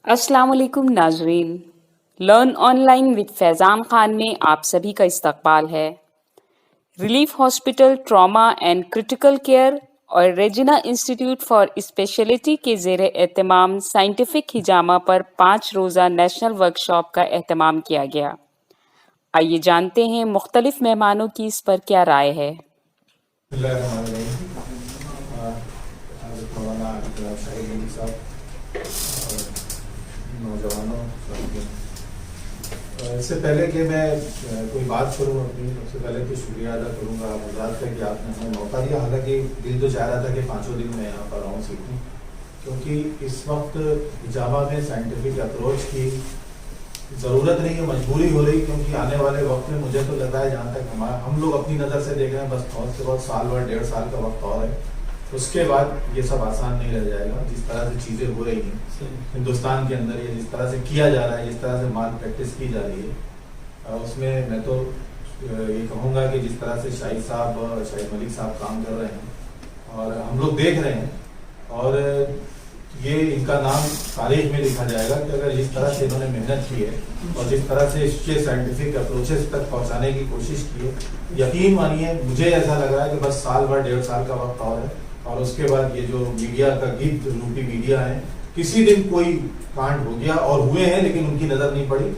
السلام علیکم ناظرین، لرن آن لائن وتھ فیضان خان میں آپ سبھی کا استقبال ہے۔ Relief hospital trauma and critical care اور ریجنا انسٹیٹیوٹ فار اسپیشلٹی کے زیر اہتمام سائنٹیفک ہجامہ پر 5 روزہ نیشنل ورکشاپ کا اہتمام کیا گیا۔ آئیے جانتے ہیں مختلف مہمانوں کی اس پر کیا رائے ہے۔ نوجوانوں، اس سے پہلے کہ میں کوئی بات کروں اپنی، سب سے پہلے تو شکریہ ادا کروں گا آپ حضرات کا کہ آپ نے ہمیں موقع دیا۔ حالانکہ دل تو چاہ رہا تھا کہ 5 دن میں یہاں پر آؤں سیکھوں، کیونکہ اس وقت ہجامہ میں سائنٹیفک اپروچ کی ضرورت نہیں ہے، مجبوری ہو رہی، کیونکہ آنے والے وقت میں مجھے تو لگتا ہے جہاں تک ہم لوگ اپنی نظر سے دیکھ رہے ہیں بس بہت سے بہت سال اور 1.5 سال کا وقت اور ہے، اس کے بعد یہ سب آسان نہیں رہ جائے گا۔ جس طرح سے چیزیں ہو رہی ہیں ہندوستان کے اندر، یا جس طرح سے کیا جا رہا ہے، جس طرح سے مال پریکٹس کی جا رہی ہے، اس میں میں تو یہ کہوں گا کہ جس طرح سے شاہد ملک صاحب کام کر رہے ہیں اور ہم لوگ دیکھ رہے ہیں، اور یہ ان کا نام تاریخ میں لکھا جائے گا کہ اگر جس طرح سے انہوں نے محنت کی ہے اور جس طرح سے اس کے سائنٹیفک اپروچز تک پہنچانے کی کوشش کی ہے، یقین مانیے مجھے ایسا لگ رہا ہے کہ بس سال بھر 1.5 سال کا وقت اور ہے، اور اس کے بعد یہ جو میڈیا کا گیت روپی میڈیا ہے، کسی دن کوئی کانڈ ہو گیا، اور ہوئے ہیں لیکن ان کی نظر نہیں پڑی،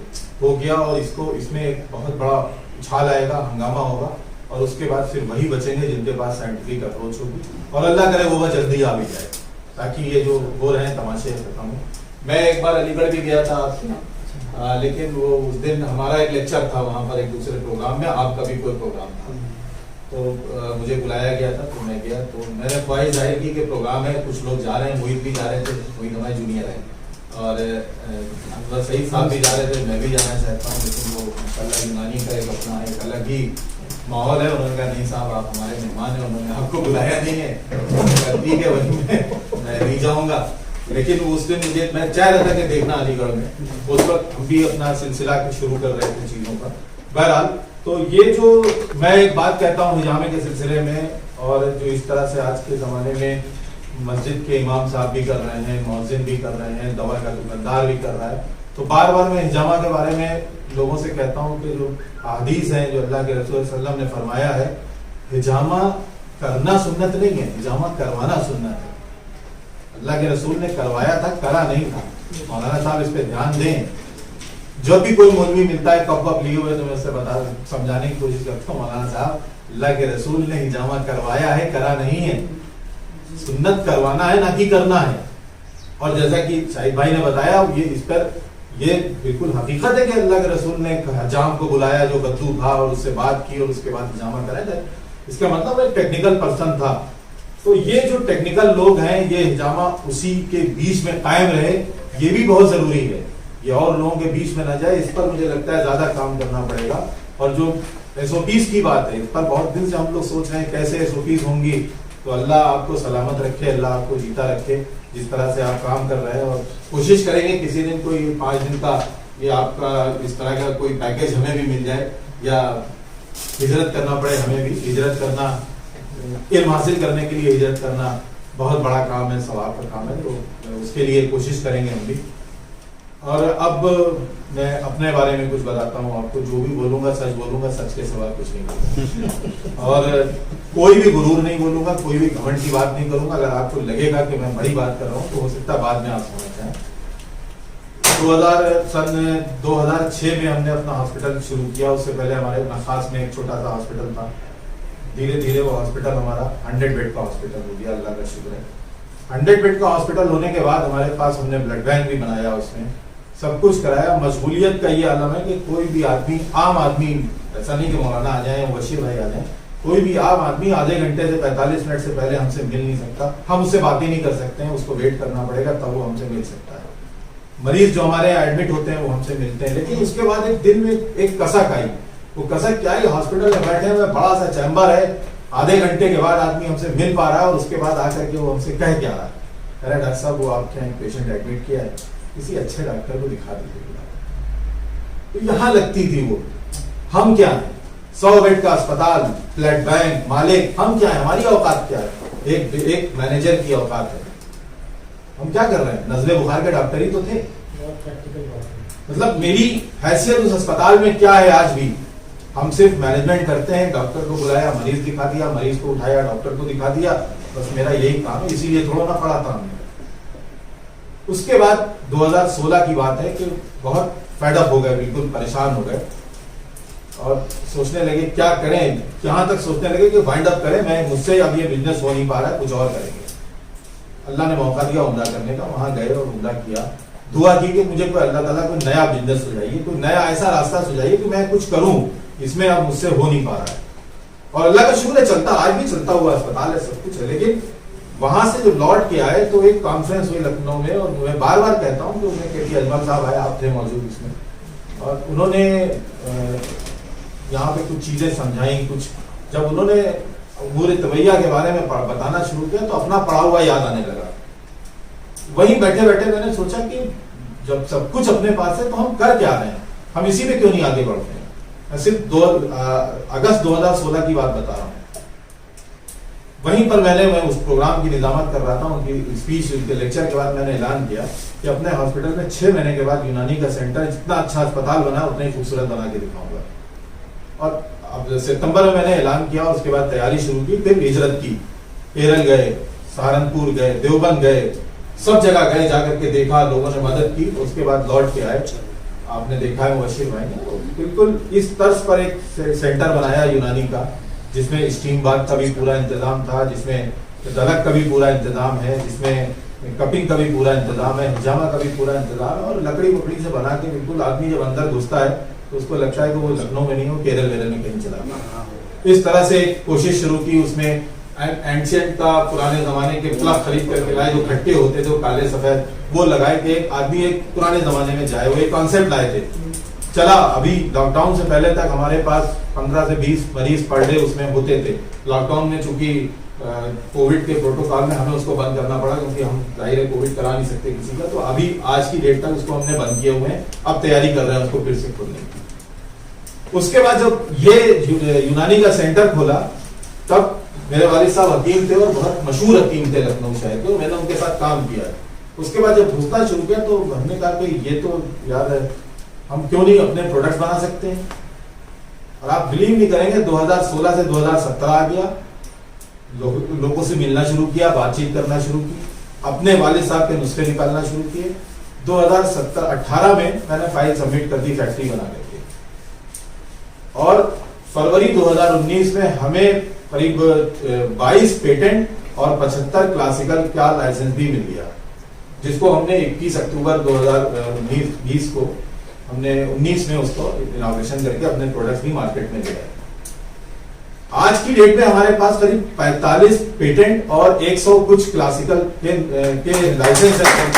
ہو گیا، اور اس میں ایک بہت بڑا اچھال آئے گا، ہنگامہ ہوگا، اور اس کے بعد پھر وہی بچیں گے جن کے پاس سائنٹیفک اپروچ ہوگی، اور اللہ کرے وہ جلدی آ بھی جائے تاکہ یہ جو ہو رہے ہیں تماشے ختم ہو۔ میں ایک بار علی گڑھ بھی گیا تھا آپ سے، لیکن وہ اس دن ہمارا ایک لیکچر تھا وہاں پر ایک دوسرے پروگرام میں، آپ کا بھی کوئی پروگرام تھا، تو مجھے بلایا گیا تھا تو میں گیا، تو میں نے خواہش ظاہر کی کہ پروگرام ہے، کچھ لوگ جا رہے ہیں، محیط بھی جا رہے تھے، محیط ہمارے جونیئر ہے، اور انور سعید صاحب بھی جا رہے تھے، میں بھی جانا چاہتا ہوں، لیکن وہ ماشاءاللہ یونانی کا ایک اپنا ایک الگ ہی ماحول ہے، انہوں نے کہا نہیں صاحب آپ ہمارے مہمان ہیں، انہوں نے آپ کو بلایا نہیں ہے، ٹھیک ہے وہیں میں نہیں جاؤں گا، لیکن اس دن مجھے میں چاہ رہا تھا کہ دیکھنا علی گڑھ میں، اس وقت ہم بھی اپنا سلسلہ شروع کر رہے تھے چیزوں کا۔ بہرحال تو یہ جو میں ایک بات کہتا ہوں ہجامے کے سلسلے میں، اور جو اس طرح سے آج کے زمانے میں مسجد کے امام صاحب بھی کر رہے ہیں، مؤذن بھی کر رہے ہیں، دوا کا دکاندار بھی کر رہا ہے، تو بار بار میں ہجامہ کے بارے میں لوگوں سے کہتا ہوں کہ جو احادیث ہیں، جو اللہ کے رسول صلی اللہ علیہ وسلم نے فرمایا ہے، ہجامہ کرنا سنت نہیں ہے، ہجامہ کروانا سنت ہے۔ اللہ کے رسول نے کروایا تھا، کرا نہیں تھا۔ مولانا صاحب اس پہ دھیان دیں، جب بھی کوئی مولوی ملتا ہے کپ وپ لیے ہوئے تو میں اس سے سمجھانے کی کوشش کرتا ہوں، مولانا صاحب اللہ کے رسول نے ہجامہ کروایا ہے، کرا نہیں ہے، سنت کروانا ہے نہ کہ کرنا ہے۔ اور جیسا کہ شاہد بھائی نے بتایا، یہ اس پر یہ بالکل حقیقت ہے کہ اللہ کے رسول نے حجام کو بلایا جو بدو تھا، اور اس سے بات کی اور اس کے بعد ہجامہ کرایا جائے، اس کا مطلب ایک ٹیکنیکل پرسن تھا۔ تو یہ جو ٹیکنیکل لوگ ہیں، یہ ہجامہ اسی کے بیچ میں قائم رہے، یہ بھی بہت ضروری ہے، یہ اور لوگوں کے بیچ میں نہ جائے، اس پر مجھے لگتا ہے زیادہ کام کرنا پڑے گا۔ اور جو ایس او پیز کی بات ہے، اس پر بہت دن سے ہم لوگ سوچ رہے ہیں کیسے ایس او پیز ہوں گی، تو اللہ آپ کو سلامت رکھے، اللہ آپ کو جیتا رکھے، جس طرح سے آپ کام کر رہے ہیں، اور کوشش کریں گے کسی دن کوئی 5 دن کا یہ آپ کا اس طرح کا کوئی پیکیج ہمیں بھی مل جائے، یا ہجرت کرنا پڑے ہمیں بھی، ہجرت کرنا علم حاصل کرنے کے لیے ہجرت کرنا بہت بڑا کام ہے، ثواب کا کام ہے، تو اس کے لیے کوشش کریں گے ہم بھی۔ اور اب میں اپنے بارے میں کچھ بتاتا ہوں آپ کو، جو بھی بولوں گا سچ بولوں گا، سچ کے سوا کچھ نہیں بولوں گا، اور کوئی بھی غرور نہیں بولوں گا، کوئی بھی گھمنڈ کی بات نہیں کروں گا۔ اگر آپ کو لگے گا کہ میں بڑی بات کر رہا ہوں تو ہو سکتا ہے بعد میں آپ سمجھ جائیں۔ سن 2006 میں ہم نے اپنا ہاسپٹل شروع کیا، اس سے پہلے ہمارے خاص میں ایک چھوٹا سا ہاسپٹل تھا، دھیرے دھیرے وہ ہاسپٹل ہمارا 100 بیڈ کا ہاسپٹل ہو گیا، اللہ کا شکر ہے۔ 100 بیڈ کا ہاسپٹل ہونے کے بعد ہمارے پاس ہم نے بلڈ بینک بھی بنایا، اس میں سب کچھ کرایا۔ مشغولیت کا یہ عالم ہے کہ کوئی بھی آدمی، عام آدمی، ایسا نہیں کہ مولانا آ جائیں، بشیر بھائی آ جائیں، کوئی بھی عام آدمی آدھے گھنٹے سے 45 منٹ سے پہلے ہم سے مل نہیں سکتا، ہم اس سے بات ہی نہیں کر سکتے ہیں، اس کو ویٹ کرنا پڑے گا تب وہ ہم سے مل سکتا ہے۔ مریض جو ہمارے یہاں ایڈمٹ ہوتے ہیں وہ ہم سے ملتے ہیں، لیکن اس کے بعد ایک دن میں ایک کسک آئی۔ وہ کسک کیا ہے؟ ہاسپٹل میں بیٹھے ہوئے بڑا سا چیمبر ہے، آدھے گھنٹے کے بعد آدمی ہم سے مل پا رہا ہے، اور اس کے بعد آ کر کے وہ ہم سے کہہ کیا رہا ہے، کہہ رہا ہے ڈاکٹر صاحب وہ آپ کے یہاں پیشنٹ ایڈمٹ کیا ہے، کسی اچھے ڈاکٹر کو دکھا دیجیے۔ تو یہاں لگتی تھی وہ، ہم کیا ہیں؟ 100 بیڈ کا اسپتال، بلڈ بینک، مالک، ہم کیا ہیں؟ ہماری اوقات کیا ہے؟ ایک مینیجر کی اوقات ہے۔ ہم کیا کر رہے ہیں؟ نزلے بخار کے ڈاکٹر ہی تو تھے، مطلب میری حیثیت اس اسپتال میں کیا ہے آج بھی؟ ہم صرف مینجمنٹ کرتے ہیں، ڈاکٹر کو بلایا، مریض دکھا دیا، مریض کو اٹھایا، ڈاکٹر کو دکھا دیا، بس میرا یہی کام ہے، اسی لیے تھوڑا نہ پڑا تھا ہم نے۔ اس کے بعد 2016 کی بات ہے کہ بہت فیڈ اپ ہو گئے، بالکل پریشان ہو گئے اور سوچنے لگے کیا کریں، یہاں تک سوچنے لگے کہ وائنڈ اپ کریں، مجھ سے اب یہ بزنس ہو نہیں پا رہا ہے، کچھ اور کریں گے۔ اللہ نے موقع دیا عمرہ کرنے کا، وہاں گئے اور عمرہ کیا، دعا کی کہ مجھے کوئی اللہ تعالیٰ کوئی نیا بزنس سجائیے، کوئی نیا ایسا راستہ سجائیے کہ میں کچھ کروں، اس میں اب مجھ سے ہو نہیں پا رہا ہے۔ اور اللہ کا شکر ہے چلتا، آج بھی چلتا ہوا اسپتال ہے، سب کچھ ہے، لیکن وہاں سے جب لوٹ کے آئے تو ایک کانفرنس ہوئی لکھنؤ میں، اور میں بار بار کہتا ہوں کہ انہیں کے ٹی اجمل صاحب آئے، آپ تھے موجود اس میں، اور انہوں نے یہاں پہ کچھ چیزیں سمجھائیں، کچھ جب انہوں نے امور طبیہ کے بارے میں بتانا شروع کیا تو اپنا پڑھا ہوا یاد آنے لگا۔ وہیں بیٹھے بیٹھے میں نے سوچا کہ جب سب کچھ اپنے پاس ہے تو ہم کر کیا رہے ہیں، ہم اسی میں کیوں نہیں آگے بڑھتے ہیں۔ میں صرف اگست 2016 کی بات بتا رہا ہوں۔ وہیں پر میں اس پروگرام کی نظامت کر رہا تھا، ان کی اسپیچ، ان کے لیکچر کے بعد میں نے اعلان کیا کہ اپنے ہاسپٹل میں 6 مہینے کے بعد یونانی کا سینٹر جتنا اچھا اسپتال بنا اتنا ہی خوبصورت بنا کے دکھاؤں گا۔ اور اب ستمبر میں نے اعلان کیا اور اس کے بعد تیاری شروع کی، پھر ہجرت کی، کیرل گئے، سہارنپور گئے، دیوبند گئے، سب جگہ گئے، جا کر کے دیکھا، لوگوں نے مدد کی، اس کے بعد لوٹ کے آئے۔ آپ نے دیکھا ہے مبشر بھائی نے بالکل اس طرز پر ایک سینٹر بنایا یونانی کا، جس میں اسٹیم باتھ کا بھی پورا انتظام تھا، جس میں دلک کا بھی پورا انتظام ہے، جس میں کپنگ کا بھی پورا انتظام ہے، ہجامہ کا بھی پورا انتظام ہے، اور لکڑی وکڑی سے بنا کے بالکل آدمی جب اندر گھستا ہے تو اس کو لگتا ہے کہ وہ لکھنؤ میں نہیں ہو، کیرل ویرل میں کہیں چلا گیا۔ اس طرح سے ایک کوشش شروع کی، اس میں اینشینٹ کا پرانے زمانے کے پلگ خرید کر کے لائے، جو کھٹے ہوتے تھے کالے سفید، وہ لگائے کہ ایک آدمی ایک پرانے زمانے میں جائے، وہ ایک کانسیپٹ لائے تھے۔ چلا، ابھی لاک ڈاؤن سے پہلے تک ہمارے پاس 15 سے 20 مریض پر ڈے اس میں ہوتے تھے۔ لاک ڈاؤن میں چونکہ کووڈ کے پروٹوکال میں ہمیں اس کو بند کرنا پڑا، کیونکہ ہم ظاہر ہے کووڈ کرا نہیں سکتے کسی کا، تو ابھی آج کی ڈیٹ تک اس کو ہم نے بند کیے ہوئے ہیں، اب تیاری کر رہے ہیں اس کو پھر سے کھولنے کی۔ اس کے بعد جب یہ یونانی کا سینٹر کھولا تب میرے والد صاحب حکیم تھے اور بہت مشہور حکیم تھے لکھنؤ شہر کے، میں نے ان کے ساتھ کام کیا۔ اس کے بعد جب گھسنا شروع کیا تو ہم نے کہا کہ یہ تو یار ہے، ہم کیوں نہیں اپنے پروڈکٹ بنا سکتے ہیں۔ اور آپ بلیو نہیں کریں گے، 2016 سے 2017 آ گیا، لوگوں سے ملنا شروع کیا، بات چیت کرنا شروع کی، اپنے والد صاحب کے نسخے نکالنا شروع کیے۔ 2018 میں نے فائل سبمٹ کر دی فیکٹری بنا کر کے، اور فروری 2019 میں ہمیں قریب 22 پیٹنٹ اور 75 کلاسیکل کا لائسنس بھی مل گیا، جس کو ہم نے 21 اکتوبر 2020 کو ہم نے 19 میں اس کو اناگریشن کر کے اپنے پروڈکٹس بھی مارکیٹ میں لے آئے۔ آج کی ڈیٹ میں ہمارے پاس قریب 45 پیٹنٹ اور 100 کچھ کلاسیکل کے لائسنس ہیں،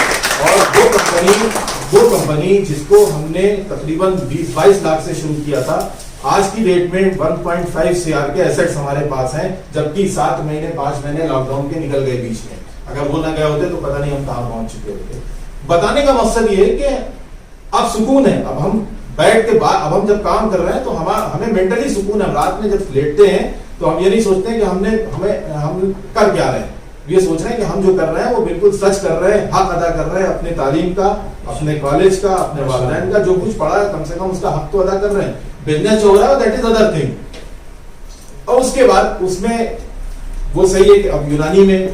اور وہ کمپنی جس کو ہم نے تقریباً 20-22 لاکھ سے شروع کیا تھا، آج کی ڈیٹ میں 1.5 CR کے ایسٹس ہمارے پاس ہیں، جبکہ 7 مہینے 5 مہینے لاک ڈاؤن کے نکل گئے بیچ میں۔ اگر وہ نہ گئے ہوتے تو پتہ نہیں ہم کہاں پہنچ چکے ہوتے۔ بتانے کا مقصد یہ ہے کہ اب سکون ہے، اب ہم بیٹھ کے بعد، اب ہم جب کام کر رہے ہیں تو ہمیں مینٹلی سکون ہے۔ رات میں جب لیٹتے ہیں تو ہم یہ نہیں سوچتے ہیں کہ ہم کر کیا رہے ہیں، یہ سوچ رہے ہیں کہ ہم جو کر رہے ہیں وہ بالکل سچ کر رہے ہیں، حق ادا کر رہے ہیں، اپنے تعلیم کا، اپنے کالج کا، اپنے والدین کا جو کچھ پڑھا ہے کم سے کم اس کا حق تو ادا کر رہے ہیں۔ بزنس جو ہو رہا ہے دیٹ از ادر تھنگ۔ اور اس کے بعد اس میں وہ صحیح ہے کہ اب یونانی میں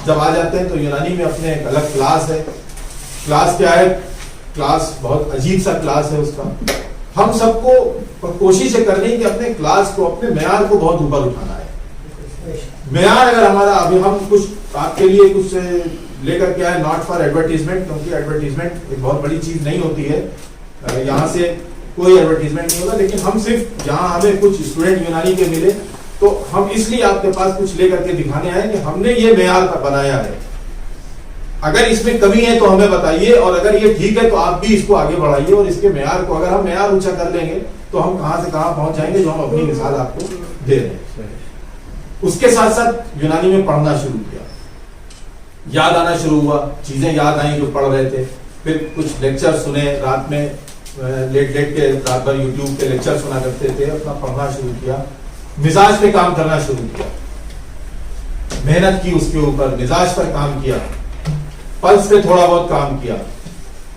جب آ جاتے ہیں تو یونانی میں اپنے ایک الگ کلاس ہے۔ کلاس کیا ہے؟ کلاس بہت عجیب سا کلاس ہے اس کا۔ ہم سب کو کوشش ہے کرنی کہ اپنے کلاس کو، اپنے معیار کو بہت اوپر اٹھانا ہے۔ معیار اگر ہمارا، ابھی ہم کچھ آپ کے لیے کچھ لے کر کے آئے، ناٹ فار ایڈورٹیزمنٹ، کیونکہ ایڈورٹیزمنٹ ایک بہت بڑی چیز نہیں ہوتی ہے، یہاں سے کوئی ایڈورٹیزمنٹ نہیں ہوگا، لیکن ہم صرف یہاں ہمیں کچھ اسٹوڈنٹ یونانی کے ملے تو ہم اس لیے آپ کے پاس کچھ لے کر کے دکھانے آئے کہ ہم نے یہ معیار بنایا ہے، اگر اس میں کمی ہے تو ہمیں بتائیے، اور اگر یہ ٹھیک ہے تو آپ بھی اس کو آگے بڑھائیے، اور اس کے معیار کو اگر ہم معیار اونچا کر لیں گے تو ہم کہاں سے کہاں پہنچ جائیں گے، جو ہم اپنی مثال آپ کو دے رہے ہیں۔ اس کے ساتھ ساتھ یونانی میں پڑھنا شروع کیا، یاد آنا شروع ہوا، چیزیں یاد آئیں جو پڑھ رہے تھے، پھر کچھ لیکچر سنے، رات میں لیٹ کے رات بھر یوٹیوب کے لیکچر سنا کرتے تھے، اپنا پڑھنا شروع کیا، مزاج پہ کام کرنا شروع کیا، محنت کی اس کے اوپر، مزاج پر کام کیا، پلس پہ تھوڑا بہت کام کیا،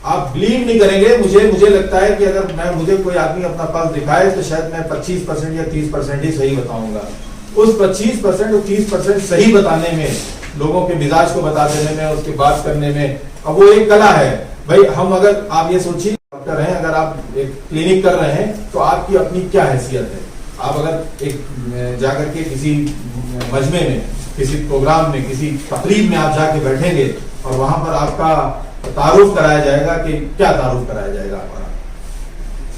آپ بلیو نہیں کریں گے, مجھے لگتا ہے کہ اگر مجھے کوئی آدمی اپنا پلس دکھائے تو شاید میں 25% یا 30% ہی صحیح بتاؤں گا. اس 25% اور 30% صحیح بتانے میں, لوگوں کے مزاج کو بتا دینے میں, اس کے بات کرنے میں, اب وہ ایک کلا ہے بھائی. ہم اگر آپ یہ سوچیے ڈاکٹر ہیں, اگر آپ ایک کلینک کر رہے ہیں تو آپ کی اپنی کیا حیثیت ہے. آپ اگر ایک جا کر کے کسی مجمع میں, کسی پروگرام میں, کسی تقریب میں آپ جا کے بیٹھیں گے اور وہاں پر آپ کا تعارف کرایا جائے گا, کہ کیا تعارف کرایا جائے گا ہمارا.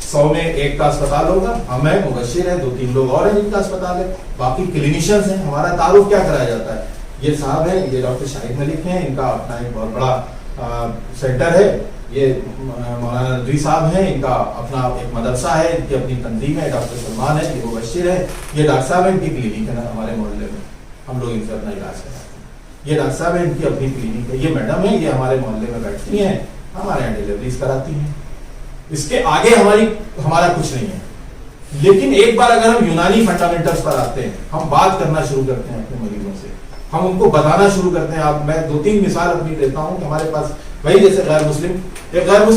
100 میں 1 کا اسپتال ہوگا, ہم ہیں, مبشر ہیں, 2-3 لوگ اور ہیں جن کا اسپتال ہے, باقی کلینیشینز ہیں. ہمارا تعارف کیا کرایا جاتا ہے, یہ صاحب ہیں, یہ ڈاکٹر شاہد ملک ہیں, ان کا اپنا ایک بہت بڑا سینٹر ہے. یہ مولانا ندوی صاحب ہیں, ان کا اپنا ایک مدرسہ ہے, ان کی اپنی تنظیم ہے. ڈاکٹر سلمان ہے, یہ مبشر ہے. یہ ڈاکٹر صاحب ہیں, ان کی کلینک ہے ہمارے محلے میں, ہم لوگ ان سے اپنا علاج کراتے ہیں. یہ ڈاکٹر صاحب ہیں, ان کی اپنی کلینک ہے. یہ میڈم ہے, یہ ہمارے محلے میں بیٹھتی ہیں, ہمارے یہاں ڈیلیوریز کراتی ہیں. اس کے آگے ہمارا کچھ نہیں ہے. لیکن ایک بار اگر ہم یونانی فنڈامنٹلز پر آتے ہیں, ہم بات کرنا شروع کرتے ہیں اپنے مریضوں سے, ہم ان کو بتانا شروع کرتے ہیں. آپ میں 2-3 مثال اپنی دیتا ہوں کہ ہمارے پاس وہی جیسے غیر مسلم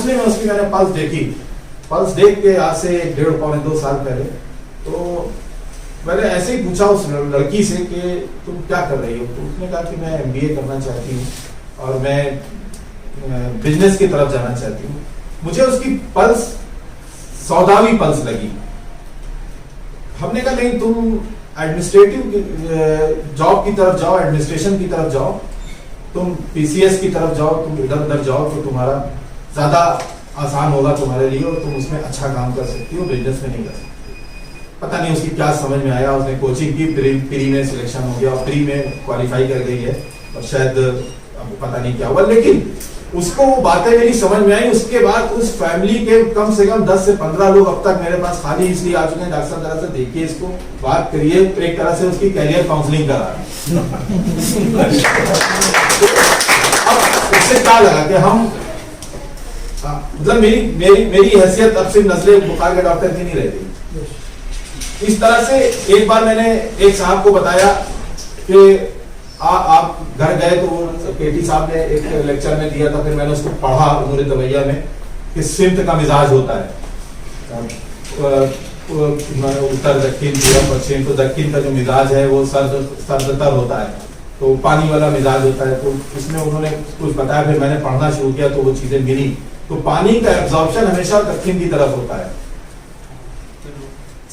ہے, اس کی میں نے پلس دیکھی. پلس دیکھ کے آج سے 1.5-2 سال پہلے تو میں نے ایسے ہی پوچھا اس لڑکی سے کہ تم کیا کر رہی ہو. تو اس نے کہا کہ میں MBA کرنا چاہتی ہوں اور میں بزنس کی طرف جانا چاہتی ہوں. مجھے اس کی پلس سوداوی پلس لگی. ہم نے کہا نہیں, تم ایڈمنسٹریٹو جاب کی طرف جاؤ, ایڈمنسٹریشن کی طرف جاؤ, تم PCS کی طرف جاؤ, تم ادھر ادھر جاؤ تو تمہارا زیادہ آسان ہوگا تمہارے لیے, اور تم اس میں اچھا کام کر سکتی ہو, بزنس میں نہیں کر سکتی. پتہ نہیں اس کی کیا سمجھ میں آیا, اس نے کوچنگ کی, پری میں سلیکشن ہو گیا, اور پری میں کوالیفائی کر گئی ہے, اور شاید پتہ نہیں کیا ہوا, لیکن اس کو وہ باتیں میری سمجھ میں آئی. اس کے بعد اس فیملی کے کم سے کم 10 سے 15 لوگ اب تک میرے پاس خالی اس لیے آ چکے ہیں, ڈاکٹر صاحب ذرا سے دیکھیے اس کو, بات کریے, ایک طرح سے اس کی کیریئر کاؤنسلنگ کرا. اب اس سے کیا لگا کہ ہم مطلب میری حیثیت اب صرف نزلے بخار کے ڈاکٹر کی نہیں رہتی. اس طرح سے ایک بار میں نے ایک صاحب کو بتایا کہ آپ گھر گئے, تو وہ KT صاحب نے ایک لیکچر میں دیا تھا, پھر میں نے اس کو پڑھا امور طبیعیہ میں کہ سمت کا مزاج ہوتا ہے, اتر دکن پورب پچھم. تو دکن کا جو مزاج ہے وہ سردتر ہوتا ہے, تو پانی والا مزاج ہوتا ہے. تو اس میں انہوں نے کچھ بتایا, پھر میں نے پڑھنا شروع کیا تو وہ چیزیں ملی. تو پانی کا ایبزارپشن ہمیشہ دکن کی طرف ہوتا ہے,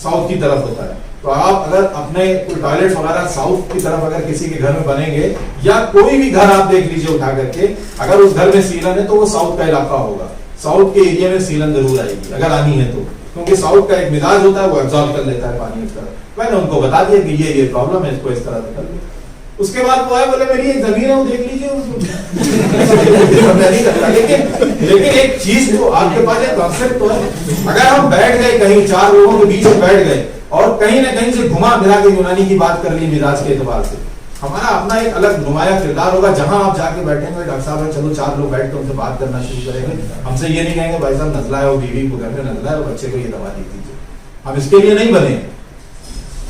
ساؤتھ کی طرف ہوتا ہے. تو آپ اگر اپنے کوئی ٹوائلٹ وغیرہ ساؤتھ کی طرف اگر کسی کے گھر میں بنیں گے, یا کوئی بھی گھر آپ دیکھ لیجئے اٹھا کر کے, اگر اس گھر میں سیلن ہے تو وہ ساؤتھ کا علاقہ ہوگا, ساؤتھ کے ایریا میں سیلن ضرور آئے گی اگر آنی ہے تو, کیونکہ ساؤتھ کا ایک مزاج ہوتا ہے, وہ ایبزارب کر لیتا ہے پانی اس طرح. میں نے ان کو بتا دیا کہ یہ پرابلم ہے, اس کو اس طرح سے کر لیں. اس کے بعد وہ آئے, بولے میری ایک زمین ہے وہ دیکھ لیجیے. لیکن ایک چیز جو آپ کے پاس ایک کانسیپٹ تو ہے, اگر ہم بیٹھ گئے کہیں 4 لوگوں کے بیچ میں بیٹھ گئے اور کہیں نہ کہیں سے گھما پھرا کے یونانی کی بات کر لی مزاج کے اعتبار سے, ہمارا اپنا ایک الگ نمایاں کردار ہوگا. جہاں آپ جا کے بیٹھیں گے, ڈاکٹر صاحب چلو 4 لوگ بیٹھ کے ان سے بات کرنا شروع کریں گے, ہم سے یہ نہیں کہیں گے بھائی صاحب نزلہ ہے, اور بیوی کو گھر میں نزلہ ہے, اور بچے کو یہ دوا دے دیجیے. ہم اس کے لیے نہیں بنے.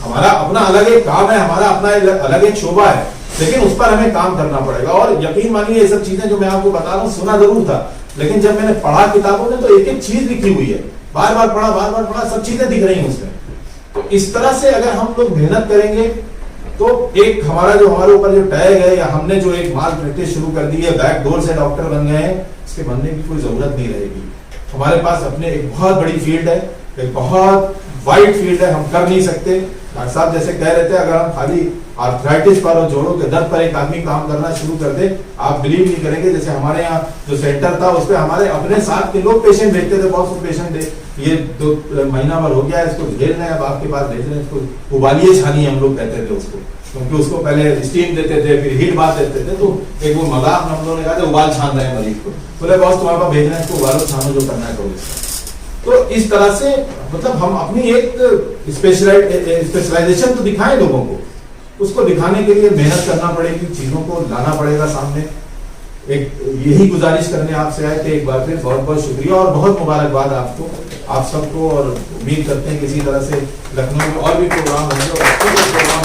ہمارا اپنا الگ ایک کام ہے, ہمارا اپنا الگ ایک شعبہ ہے, لیکن اس پر ہمیں کام کرنا پڑے گا. اور یقین مانیے یہ سب چیزیں جو میں آپ کو بتا رہا ہوں سنا ضرور تھا, لیکن جب میں نے پڑھا کتابوں میں تو ایک ایک چیز لکھی ہوئی ہے, بار بار پڑھا, سب چیزیں دکھ رہی ہیں اس میں. تو اس طرح سے اگر ہم لوگ محنت کریں گے تو ایک ہمارا جو ہمارے اوپر جو ٹیگ ہے, یا ہم نے جو ایک مال پریکٹس شروع کر دی ہے, بیک ڈور سے ڈاکٹر بن گئے ہیں, اس کے بننے کی کوئی ضرورت نہیں رہے گی. ہمارے پاس اپنے ایک بہت بڑی فیلڈ ہے, ایک بہت وائڈ فیلڈ ہے, ہم کر نہیں سکتے. ڈاکٹر صاحب جیسے کہہ رہے تھے, اگر ہم خالی آرتھرائٹس پر اور جوڑوں کے درد پر ایک آدمی کام کرنا شروع کر دے, آپ بلیو نہیں کریں گے. جیسے ہمارے یہاں جو سینٹر تھا اس پہ ہمارے اپنے ساتھ کے لوگ پیشنٹ بھیجتے تھے, بہت سے پیشنٹ تھے, یہ 2 مہینہ بھر ہو گیا ہے, اس کو جھیل رہے ہیں, اب آپ کے پاس بھیج رہے ہیں, اس کو ابالیے چھانی ہم لوگ کہتے تھے اس کو, کیونکہ اس کو پہلے اسٹیم دیتے تھے, پھر ہیٹ بات دیتے تھے. تو ایک وہ مذاق ہم لوگوں نے کہا تھا, ابال چھان رہے ہیں مریض کو, بولے باس تمہارے پاس بھیج رہے ہیں, اس کو ابالو چھانو, جو کرنا ہے کرو. تو اس طرح سے مطلب ہم اپنی ایک اسپیشلائزیشن تو دکھائیں لوگوں کو, اس کو دکھانے کے لیے محنت کرنا پڑے گی, چیزوں کو لانا پڑے گا سامنے. ایک یہی گزارش کرنے آپ سے آئے کہ ایک بار پھر بہت بہت شکریہ اور بہت مبارکباد آپ کو, آپ سب کو. اور امید کرتے ہیں کسی طرح سے لکھنؤ میں اور بھی پروگرام ہوں گے, اور اچھے پروگرام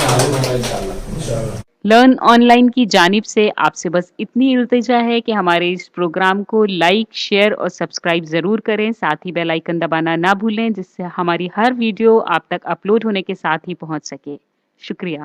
حاضر ہوگا انشاءاللہ. لرن آن لائن کی جانب سے آپ سے بس اتنی التجا ہے کہ ہمارے اس پروگرام کو لائک، شیئر اور سبسکرائب ضرور کریں، ساتھ ہی بیل آئیکن دبانا نہ بھولیں جس سے ہماری ہر ویڈیو آپ تک اپلوڈ ہونے کے ساتھ ہی پہنچ سکے۔ شکریہ۔